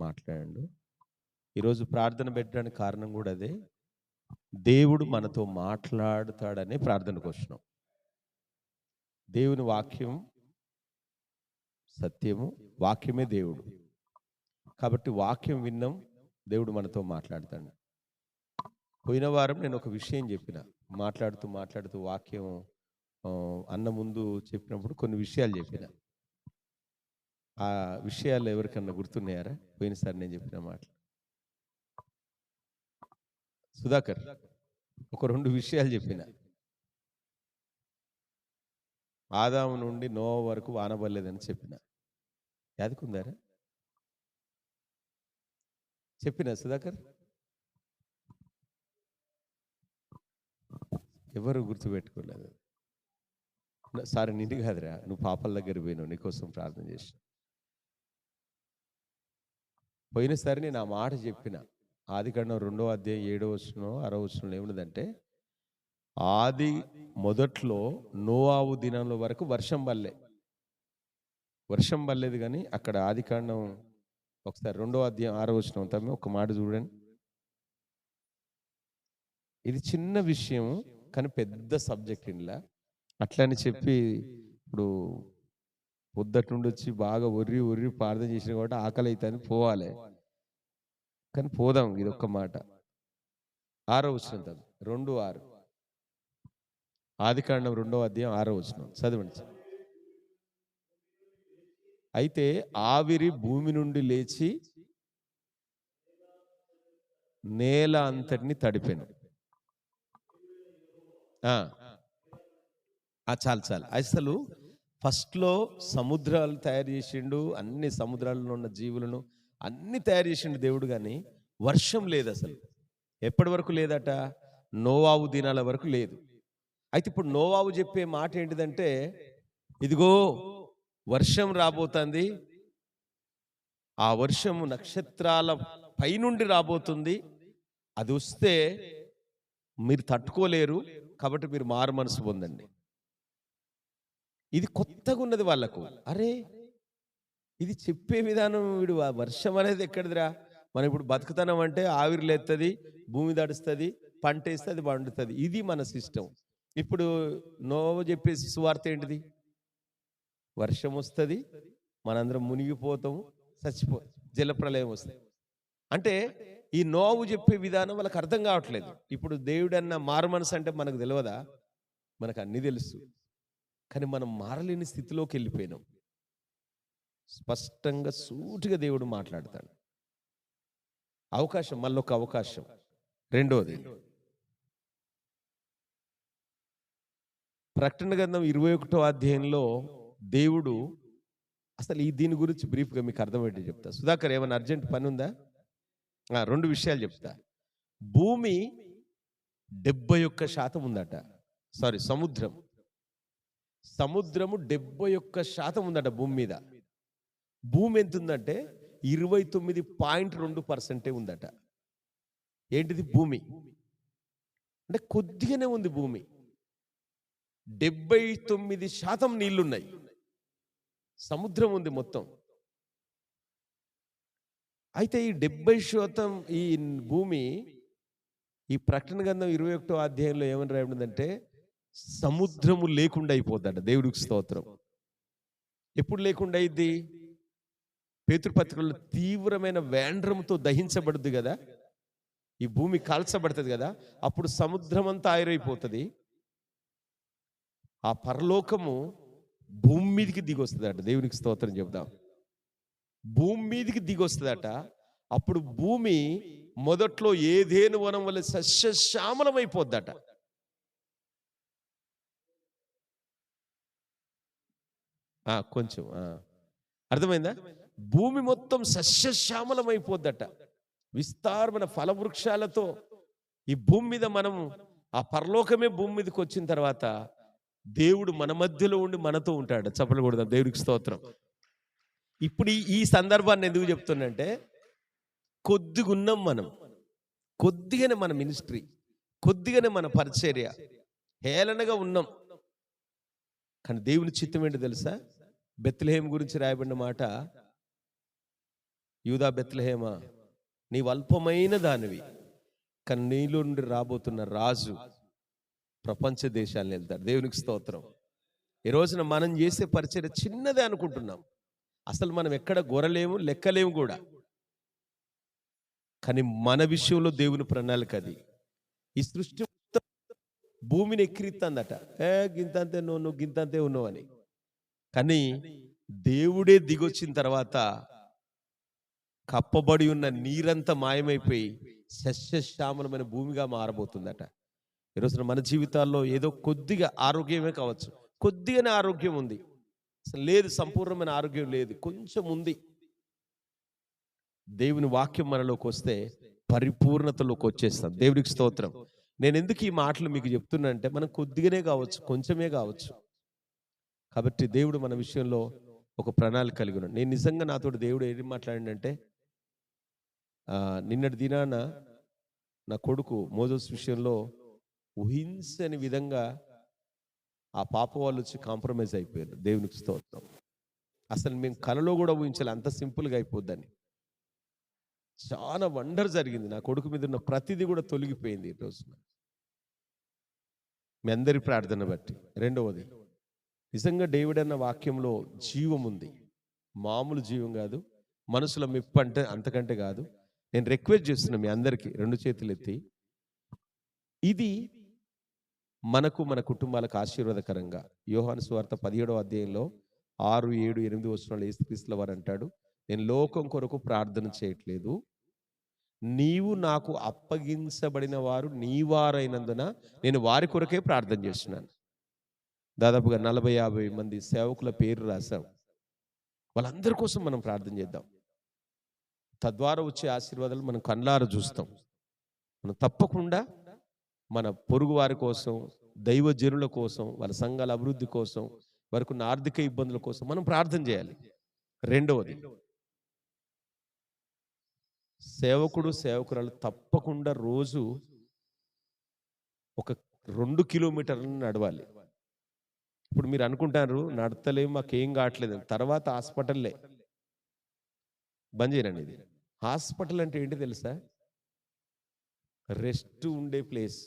మాట్లాడండు. ఈరోజు ప్రార్థన పెట్టడానికి కారణం కూడా అదే. దేవుడు మనతో మాట్లాడుతాడనే ప్రార్థనకు వచ్చినాం. దేవుని వాక్యం సత్యము, వాక్యమే దేవుడు. కాబట్టి వాక్యం విన్నాం, దేవుడు మనతో మాట్లాడతాడు. పోయిన వారం నేను ఒక విషయం చెప్పిన, మాట్లాడుతూ వాక్యం అన్న ముందు చెప్పినప్పుడు కొన్ని విషయాలు చెప్పిన. ఆ విషయాలు ఎవరికన్నా గుర్తున్నాయారా? పోయినసారి నేను చెప్పిన మాటలు. సుధాకర్ ఒక 2 విషయాలు చెప్పిన. ఆదాము నుండి నోవా వరకు వానబడలేదని చెప్పిన. యాదకుందారా? చెప్పిన సుధాకర్? ఎవరు గుర్తుపెట్టుకోలేదు. సరే నిండి కాదురా, నువ్వు పాపల దగ్గర పోయినావు, నీకోసం ప్రార్థన చేసి. పోయినసారి నేను ఆ మాట చెప్పిన. ఆదికాండం 2వ అధ్యాయం 7వ వచనం 6వ వచనంలో ఏమున్నదంటే, ఆది మొదట్లో నోవాహు దినంలో వరకు వర్షం పడలేదు. కానీ అక్కడ ఆదికాండం ఒకసారి 2వ అధ్యాయం 6వ వచనం తమ్మి ఒక మాట చూడండి. ఇది చిన్న విషయం కానీ పెద్ద సబ్జెక్ట్. ఇంట్లో అట్లని చెప్పి ఇప్పుడు పొద్దుటి నుండి వచ్చి బాగా ఒర్రి ప్రార్థన చేసిన కాబట్టి ఆకలి అవుతుంది, పోవాలి. కానీ పోదాం. ఇది ఒక్క మాట. 6వ వచనం తమ్మి, 2:6. ఆదికాండం 2వ అధ్యాయం 6వ వచనం చదవండి. అయితే ఆవిరి భూమి నుండి లేచి నేల అంతటిని తడిపెను. చాలు. అసలు ఫస్ట్లో సముద్రాలు తయారు చేసిండు, అన్ని సముద్రాలలో ఉన్న జీవులను అన్ని తయారు చేసిండు దేవుడు. కానీ వర్షం లేదు అసలు. ఎప్పటి వరకు లేదట? నోవాహు దినాల వరకు లేదు. అయితే ఇప్పుడు నోవాహు చెప్పే మాట ఏంటిదంటే, ఇదిగో వర్షం రాబోతుంది, ఆ వర్షము నక్షత్రాల పైనుండి రాబోతుంది, అది వస్తే మీరు తట్టుకోలేరు, కాబట్టి మీరు మారు మనసు పొందండి. ఇది కొత్తగా ఉన్నది వాళ్ళకు. అరే, ఇది చెప్పే విధానం, వీడు వర్షం అనేది ఎక్కడిదిరా? మనం ఇప్పుడు బతుకుతానం అంటే ఆవిరి లేస్తుంది, భూమి తడుస్తుంది, పంట వేస్తే అది పండుతుంది. ఇది మన సిస్టమ్. ఇప్పుడు నోవహు చెప్పేసి సువార్త ఏంటిది? వర్షం వస్తుంది, మనందరం మునిగిపోతాము, జలప్రలయం వస్తుంది. అంటే ఈ నోవహు చెప్పే విధానం వాళ్ళకి అర్థం కావట్లేదు. ఇప్పుడు దేవుడన్న మారు మనసు అంటే మనకు తెలియదా? మనకు అన్నీ తెలుసు, కానీ మనం మారలేని స్థితిలోకి వెళ్ళిపోయినాం. స్పష్టంగా సూటిగా దేవుడు మాట్లాడతాడు. అవకాశం, మళ్ళొక అవకాశం. రెండోది, ప్రకటన గ్రంథం 21వ అధ్యాయంలో దేవుడు అసలు దీని గురించి బ్రీఫ్గా మీకు అర్థమయ్యేది చెప్తా. సుధాకర్, ఏమైనా అర్జెంట్ పని ఉందా? 2 విషయాలు చెప్తా. భూమి 71% ఉందట. సముద్రము 71% ఉందట భూమి మీద. భూమి ఎంత ఉందంటే 29.2% ఉందట. ఏంటిది? భూమి అంటే కొద్దిగానే ఉంది భూమి. 79% నీళ్లున్నాయి, సముద్రం ఉంది మొత్తం. అయితే ఈ 70% ఈ భూమి, ఈ ప్రకటన గ్రంథం 21వ అధ్యాయంలో ఏమని రాయబడిందంటే, సముద్రము లేకుండా అయిపోద్దట. దేవుడికి స్తోత్రం. ఎప్పుడు లేకుండా అయింది? పేతురుపత్రికలో తీవ్రమైన వేండ్రముతో దహించబడుద్ది కదా, ఈ భూమి కాల్చబడుతుంది కదా, అప్పుడు సముద్రం అంతా ఆవిరైపోతుంది. ఆ పరలోకము భూమి మీదకి దిగొస్తుందట. దేవునికి స్తోత్రం చెప్దాం. భూమి మీదకి దిగొస్తుందట. అప్పుడు భూమి మొదట్లో ఏదేను వనం వల్ల సస్యశ్యామలమైపోద్దట. కొంచెం అర్థమైందా? భూమి మొత్తం సస్యశ్యామలమైపోద్దట. విస్తారమైన ఫలవృక్షాలతో ఈ భూమి మీద మనం, ఆ పరలోకమే భూమి మీదకి వచ్చిన తర్వాత దేవుడు మన మధ్యలో ఉండి మనతో ఉంటాడు. చప్పట్లు కొడదాం, దేవుడికి స్తోత్రం. ఇప్పుడు ఈ సందర్భాన్ని ఎందుకు చెప్తున్నంటే, కొద్దిగా ఉన్నాం మనం, కొద్దిగానే మన మినిస్ట్రీ, కొద్దిగానే మన పరిచర్య, హేళనగా ఉన్నాం. కానీ దేవుని చిత్తం ఏంటో తెలుసా? బెత్లెహేము గురించి రాయబడిన మాట, యూదా బెత్లెహేమా, నీవు అల్పమైన దానివి, కానీ నీలో నుండి రాబోతున్న రాజు ప్రపంచ దేశాలను వెళ్తాడు. దేవునికి స్తోత్రం. ఈ రోజున మనం చేసే పరిచర్య చిన్నదే అనుకుంటున్నాం. అసలు మనం ఎక్కడ గొరలేము, లెక్కలేము కూడా. కానీ మన విషయంలో దేవుని ప్రణాళిక అది. ఈ సృష్టి మొత్తం భూమిని ఎక్కిరిస్తుందట. గింతంతే నువ్వు గింతంతే ఉన్నావు అని. కానీ దేవుడే దిగొచ్చిన తర్వాత కప్పబడి ఉన్న నీరంతా మాయమైపోయి సస్యశ్యామలమైన భూమిగా మారబోతుందట. ఈరోజున మన జీవితాల్లో ఏదో కొద్దిగా ఆరోగ్యమే కావచ్చు, కొద్దిగానే ఆరోగ్యం ఉంది, అసలు లేదు, సంపూర్ణమైన ఆరోగ్యం లేదు, కొంచెం ఉంది. దేవుని వాక్యం మనలోకి వస్తే పరిపూర్ణతలోకి వచ్చేస్తాం. దేవుడికి స్తోత్రం. నేను ఎందుకు ఈ మాటలు మీకు చెప్తున్నా అంటే, మనం కొద్దిగానే కావచ్చు, కొంచెమే కావచ్చు. కాబట్టి దేవుడు మన విషయంలో ఒక ప్రణాళిక కలిగి ఉన్నాడు. నేను నిజంగా నాతో దేవుడు ఏం మాట్లాడిందంటే, నిన్నటి దినాన నా కొడుకు మోజస్ విషయంలో ఊహించని విధంగా ఆ పాప వాళ్ళు వచ్చి కాంప్రమైజ్ అయిపోయారు. దేవునికి స్తోత్రం. అసలు మేము కలలో కూడా ఊహించాలి అంత సింపుల్గా అయిపోద్దని. చాలా వండర్ జరిగింది. నా కొడుకు మీద ఉన్న ప్రతిదీ కూడా తొలగిపోయింది ఈ రోజున, మీ అందరి ప్రార్థన బట్టి. రెండవది, నిజంగా డేవిడ్ అన్న వాక్యంలో జీవం ఉంది. మామూలు జీవం కాదు, మనసులో మెప్పు అంటే అంతకంటే కాదు. నేను రిక్వెస్ట్ చేస్తున్నా మీ అందరికీ, రెండు చేతులు ఎత్తి, ఇది మనకు మన కుటుంబాలకు ఆశీర్వాదకరంగా. యోహాను సువార్త 17వ అధ్యాయంలో 6, 7, 8 వచనాలు యేసుక్రీస్తుల వారు అంటాడు, నేను లోకం కొరకు ప్రార్థన చేయట్లేదు, నీవు నాకు అప్పగించబడిన వారు నీ వారైనందున నేను వారి కొరకే ప్రార్థన చేస్తున్నాను. దాదాపుగా 40-50 మంది సేవకుల పేరు రాశాం. వాళ్ళందరి కోసం మనం ప్రార్థన చేద్దాం. తద్వారా వచ్చే ఆశీర్వాదాలు మనం కళ్ళారా చూస్తాం. మనం తప్పకుండా మన పొరుగు వారి కోసం, దైవజనుల కోసం, వాళ్ళ సంఘాల అభివృద్ధి కోసం, వారికి ఉన్న ఆర్థిక ఇబ్బందుల కోసం మనం ప్రార్థన చేయాలి. రెండవది, సేవకుడు సేవకురాలు తప్పకుండా రోజు ఒక 2 కిలోమీటర్లను నడవాలి. ఇప్పుడు మీరు అనుకుంటారు నడతలేము, మాకేం కావట్లేదు. తర్వాత హాస్పిటల్లే బంద్ చేయరండి. ఇది హాస్పిటల్ అంటే ఏంటి తెలుసా? రెస్ట్ ఉండే ప్లేస్.